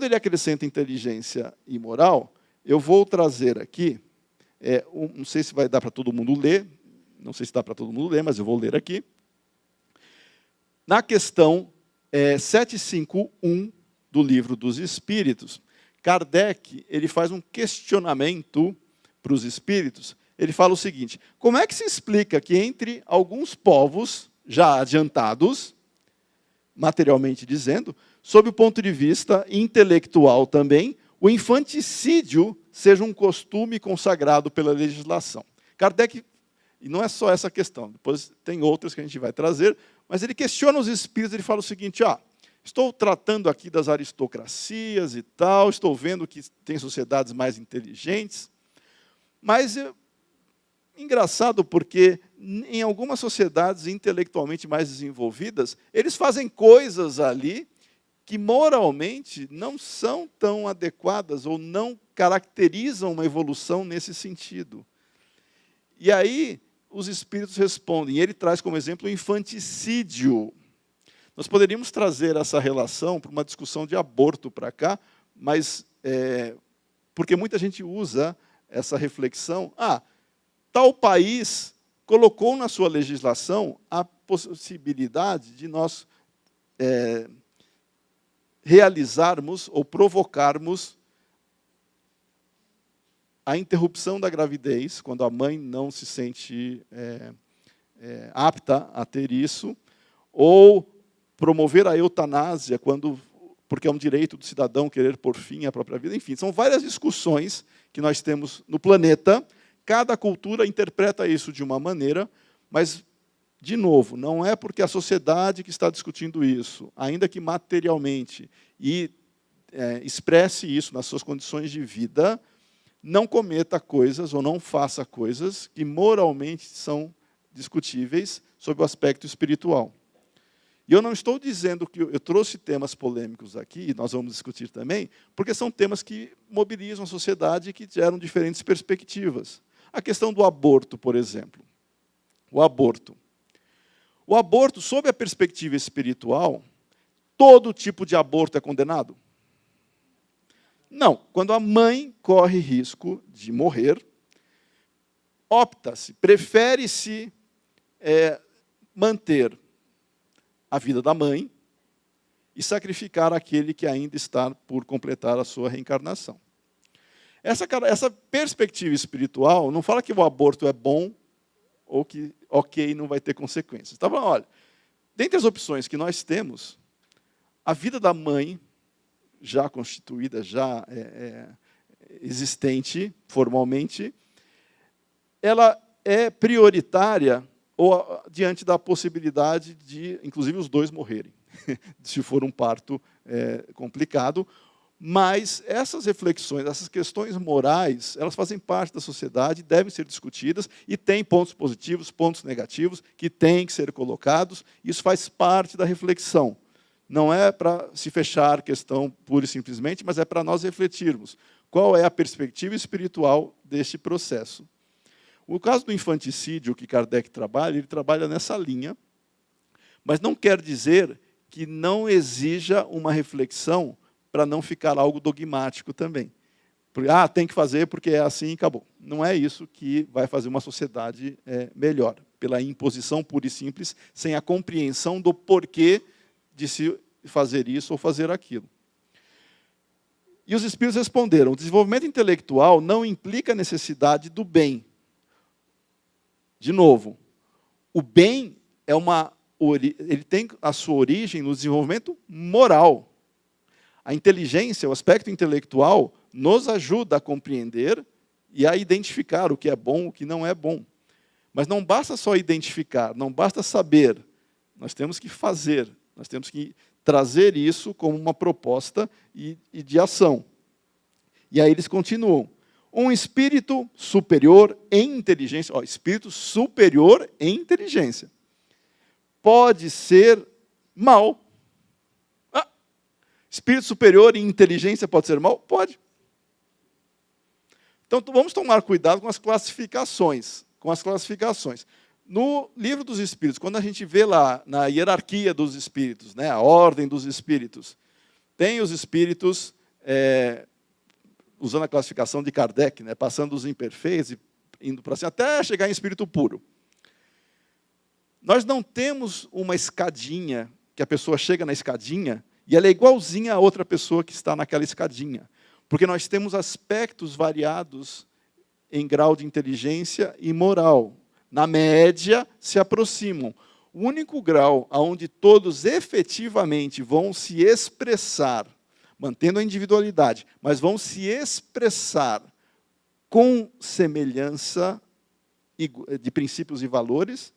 quando ele acrescenta inteligência e moral, eu vou trazer aqui, não sei se vai dar para todo mundo ler, não sei se dá para todo mundo ler, mas eu vou ler aqui. Na questão 751 do Livro dos Espíritos, Kardec ele faz um questionamento para os espíritos. Ele fala o seguinte: como é que se explica que entre alguns povos já adiantados, materialmente dizendo, sob o ponto de vista intelectual também, o infanticídio seja um costume consagrado pela legislação? Kardec, e não é só essa questão, depois tem outras que a gente vai trazer, mas ele questiona os espíritos, ele fala o seguinte: estou tratando aqui das aristocracias e tal, estou vendo que tem sociedades mais inteligentes, mas engraçado porque em algumas sociedades intelectualmente mais desenvolvidas, eles fazem coisas ali que moralmente não são tão adequadas ou não caracterizam uma evolução nesse sentido. E aí os espíritos respondem, e ele traz como exemplo o infanticídio. Nós poderíamos trazer essa relação para uma discussão de aborto para cá, mas porque muita gente usa essa reflexão. Tal país colocou na sua legislação a possibilidade de nós realizarmos ou provocarmos a interrupção da gravidez, quando a mãe não se sente apta a ter isso, ou promover a eutanásia, porque é um direito do cidadão querer pôr fim à própria vida. Enfim, são várias discussões que nós temos no planeta. Cada cultura interpreta isso de uma maneira, mas, de novo, não é porque a sociedade que está discutindo isso, ainda que materialmente, e expresse isso nas suas condições de vida, não cometa coisas ou não faça coisas que moralmente são discutíveis sob o aspecto espiritual. E eu não estou dizendo que eu trouxe temas polêmicos aqui, e nós vamos discutir também, porque são temas que mobilizam a sociedade e que geram diferentes perspectivas. A questão do aborto, por exemplo. O aborto. O aborto, sob a perspectiva espiritual, todo tipo de aborto é condenado? Não. Quando a mãe corre risco de morrer, opta-se, prefere-se manter a vida da mãe e sacrificar aquele que ainda está por completar a sua reencarnação. Essa perspectiva espiritual não fala que o aborto é bom ou que, ok, não vai ter consequências. Está falando, olha, dentre as opções que nós temos, a vida da mãe, já constituída, já existente formalmente, ela é prioritária ou diante da possibilidade de, inclusive, os dois morrerem, se for um parto complicado. Mas essas reflexões, essas questões morais, elas fazem parte da sociedade, devem ser discutidas, e tem pontos positivos, pontos negativos, que têm que ser colocados. Isso faz parte da reflexão. Não é para se fechar a questão pura e simplesmente, mas é para nós refletirmos qual é a perspectiva espiritual deste processo. O caso do infanticídio que Kardec trabalha, ele trabalha nessa linha, mas não quer dizer que não exija uma reflexão para não ficar algo dogmático também. Tem que fazer porque é assim e acabou. Não é isso que vai fazer uma sociedade melhor, pela imposição pura e simples, sem a compreensão do porquê de se fazer isso ou fazer aquilo. E os espíritos responderam: o desenvolvimento intelectual não implica a necessidade do bem. De novo, o bem ele tem a sua origem no desenvolvimento moral. A inteligência, o aspecto intelectual, nos ajuda a compreender e a identificar o que é bom e o que não é bom. Mas não basta só identificar, não basta saber. Nós temos que fazer, nós temos que trazer isso como uma proposta e de ação. E aí eles continuam. Um espírito superior em inteligência, espírito superior em inteligência, pode ser mal. Espírito superior em inteligência pode ser mal? Pode. Então, vamos tomar cuidado com as classificações. No Livro dos Espíritos, quando a gente vê lá na hierarquia dos espíritos, a ordem dos espíritos, tem os espíritos usando a classificação de Kardec, né, passando os imperfeitos e indo para cima, até chegar em espírito puro. Nós não temos uma escadinha, que a pessoa chega na escadinha, e ela é igualzinha a outra pessoa que está naquela escadinha. Porque nós temos aspectos variados em grau de inteligência e moral. Na média, se aproximam. O único grau onde todos efetivamente vão se expressar, mantendo a individualidade, mas vão se expressar com semelhança de princípios e valores,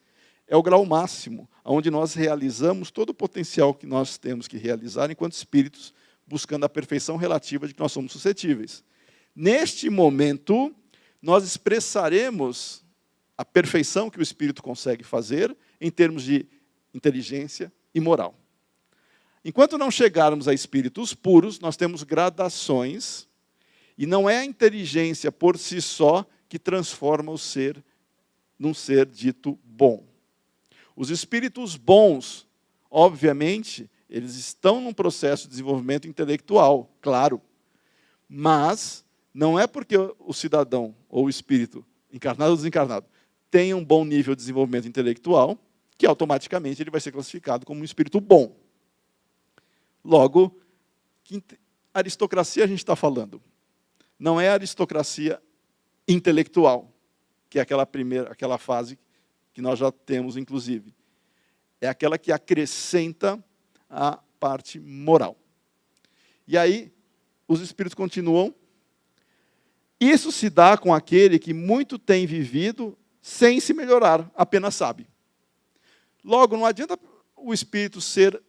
é o grau máximo, onde nós realizamos todo o potencial que nós temos que realizar enquanto espíritos, buscando a perfeição relativa de que nós somos suscetíveis. Neste momento, nós expressaremos a perfeição que o espírito consegue fazer em termos de inteligência e moral. Enquanto não chegarmos a espíritos puros, nós temos gradações, e não é a inteligência por si só que transforma o ser num ser dito bom. Os espíritos bons, obviamente, eles estão num processo de desenvolvimento intelectual, claro, mas não é porque o cidadão ou o espírito, encarnado ou desencarnado, tem um bom nível de desenvolvimento intelectual, que automaticamente ele vai ser classificado como um espírito bom. Logo, que aristocracia a gente está falando? Não é a aristocracia intelectual, que é aquela fase que nós já temos, inclusive. É aquela que acrescenta a parte moral. E aí, os espíritos continuam. Isso se dá com aquele que muito tem vivido sem se melhorar, apenas sabe. Logo, não adianta o espírito ser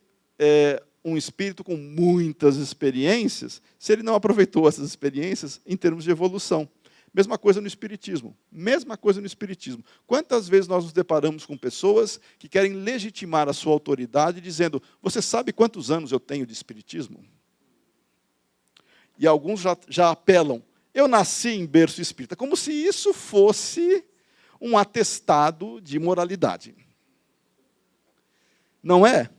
um espírito com muitas experiências, se ele não aproveitou essas experiências em termos de evolução. Mesma coisa no espiritismo. Mesma coisa no espiritismo. Quantas vezes nós nos deparamos com pessoas que querem legitimar a sua autoridade dizendo: você sabe quantos anos eu tenho de espiritismo? E alguns já apelam: eu nasci em berço espírita, como se isso fosse um atestado de moralidade. Não é?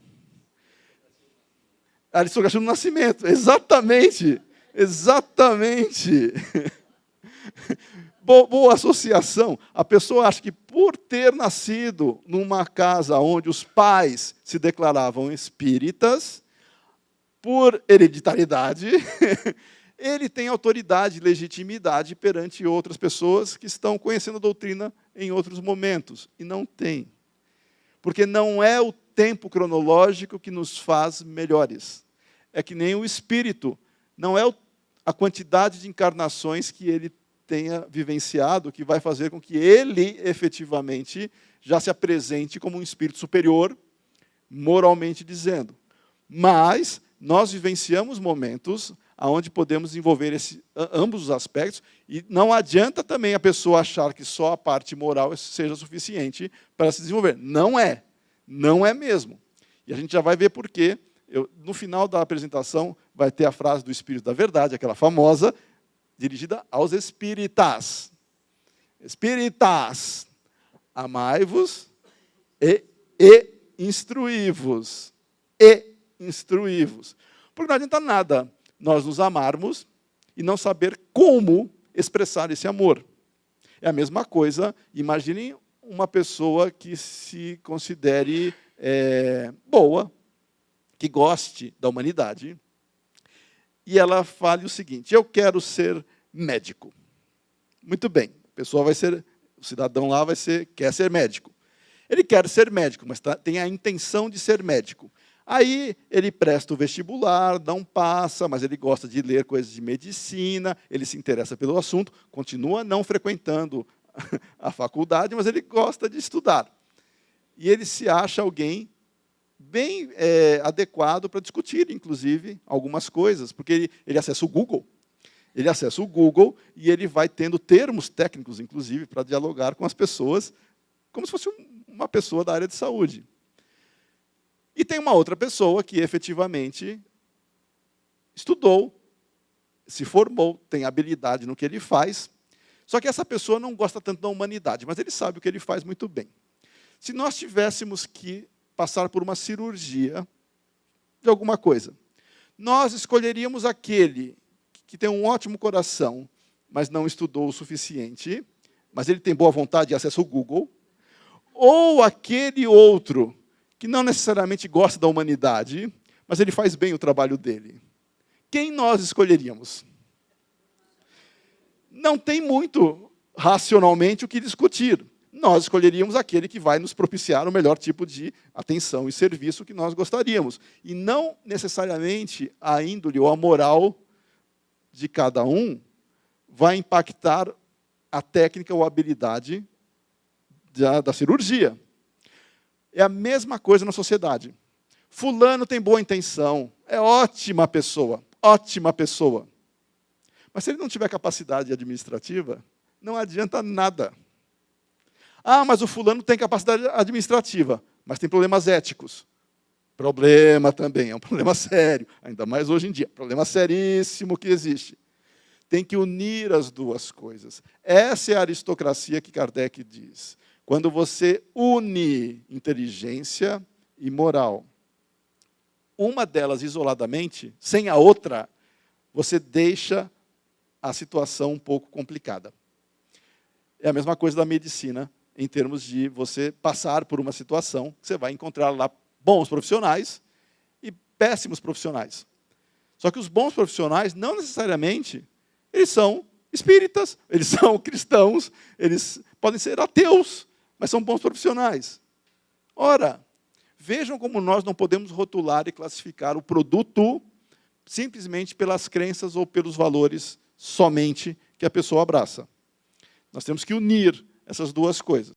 A aristocracia do nascimento, exatamente. Exatamente. Boa associação. A pessoa acha que por ter nascido numa casa onde os pais se declaravam espíritas, por hereditariedade, ele tem autoridade e legitimidade perante outras pessoas que estão conhecendo a doutrina em outros momentos. E não tem. Porque não é o tempo cronológico que nos faz melhores. É que nem o espírito. Não é a quantidade de encarnações que ele tenha vivenciado que vai fazer com que ele, efetivamente, já se apresente como um espírito superior, moralmente dizendo. Mas nós vivenciamos momentos onde podemos desenvolver ambos os aspectos, e não adianta também a pessoa achar que só a parte moral seja suficiente para se desenvolver. Não é. Não é mesmo. E a gente já vai ver por quê. No final da apresentação vai ter a frase do Espírito da Verdade, aquela famosa, dirigida aos espíritas. Espíritas, amai-vos e instruí-vos. E instruí-vos. Porque não adianta nada nós nos amarmos e não saber como expressar esse amor. É a mesma coisa, imaginem uma pessoa que se considere boa, que goste da humanidade, e ela fale o seguinte: eu quero ser médico. Muito bem, o cidadão lá quer ser médico. Ele quer ser médico, mas tem a intenção de ser médico. Aí ele presta o vestibular, não passa, mas ele gosta de ler coisas de medicina, ele se interessa pelo assunto, continua não frequentando a faculdade, mas ele gosta de estudar. E ele se acha alguém bem adequado para discutir, inclusive, algumas coisas, porque ele acessa o Google. Ele acessa o Google e ele vai tendo termos técnicos, inclusive, para dialogar com as pessoas, como se fosse uma pessoa da área de saúde. E tem uma outra pessoa que, efetivamente, estudou, se formou, tem habilidade no que ele faz, só que essa pessoa não gosta tanto da humanidade, mas ele sabe o que ele faz muito bem. Se nós tivéssemos que passar por uma cirurgia de alguma coisa, nós escolheríamos aquele que tem um ótimo coração, mas não estudou o suficiente, mas ele tem boa vontade e acesso ao Google, ou aquele outro que não necessariamente gosta da humanidade, mas ele faz bem o trabalho dele? Quem nós escolheríamos? Não tem muito, racionalmente, o que discutir. Nós escolheríamos aquele que vai nos propiciar o melhor tipo de atenção e serviço que nós gostaríamos. E não necessariamente a índole ou a moral de cada um vai impactar a técnica ou a habilidade da cirurgia. É a mesma coisa na sociedade. Fulano tem boa intenção, é ótima pessoa, ótima pessoa. Mas se ele não tiver capacidade administrativa, não adianta nada. Ah, mas o fulano tem capacidade administrativa, mas tem problemas éticos. Problema também, é um problema sério, ainda mais hoje em dia. Problema seríssimo que existe. Tem que unir as duas coisas. Essa é a aristocracia que Kardec diz. Quando você une inteligência e moral, uma delas isoladamente, sem a outra, você deixa a situação um pouco complicada. É a mesma coisa da medicina, em termos de você passar por uma situação, que você vai encontrar lá bons profissionais e péssimos profissionais. Só que os bons profissionais, não necessariamente, eles são espíritas, eles são cristãos, eles podem ser ateus, mas são bons profissionais. Ora, vejam como nós não podemos rotular e classificar o produto simplesmente pelas crenças ou pelos valores somente que a pessoa abraça. Nós temos que unir essas duas coisas.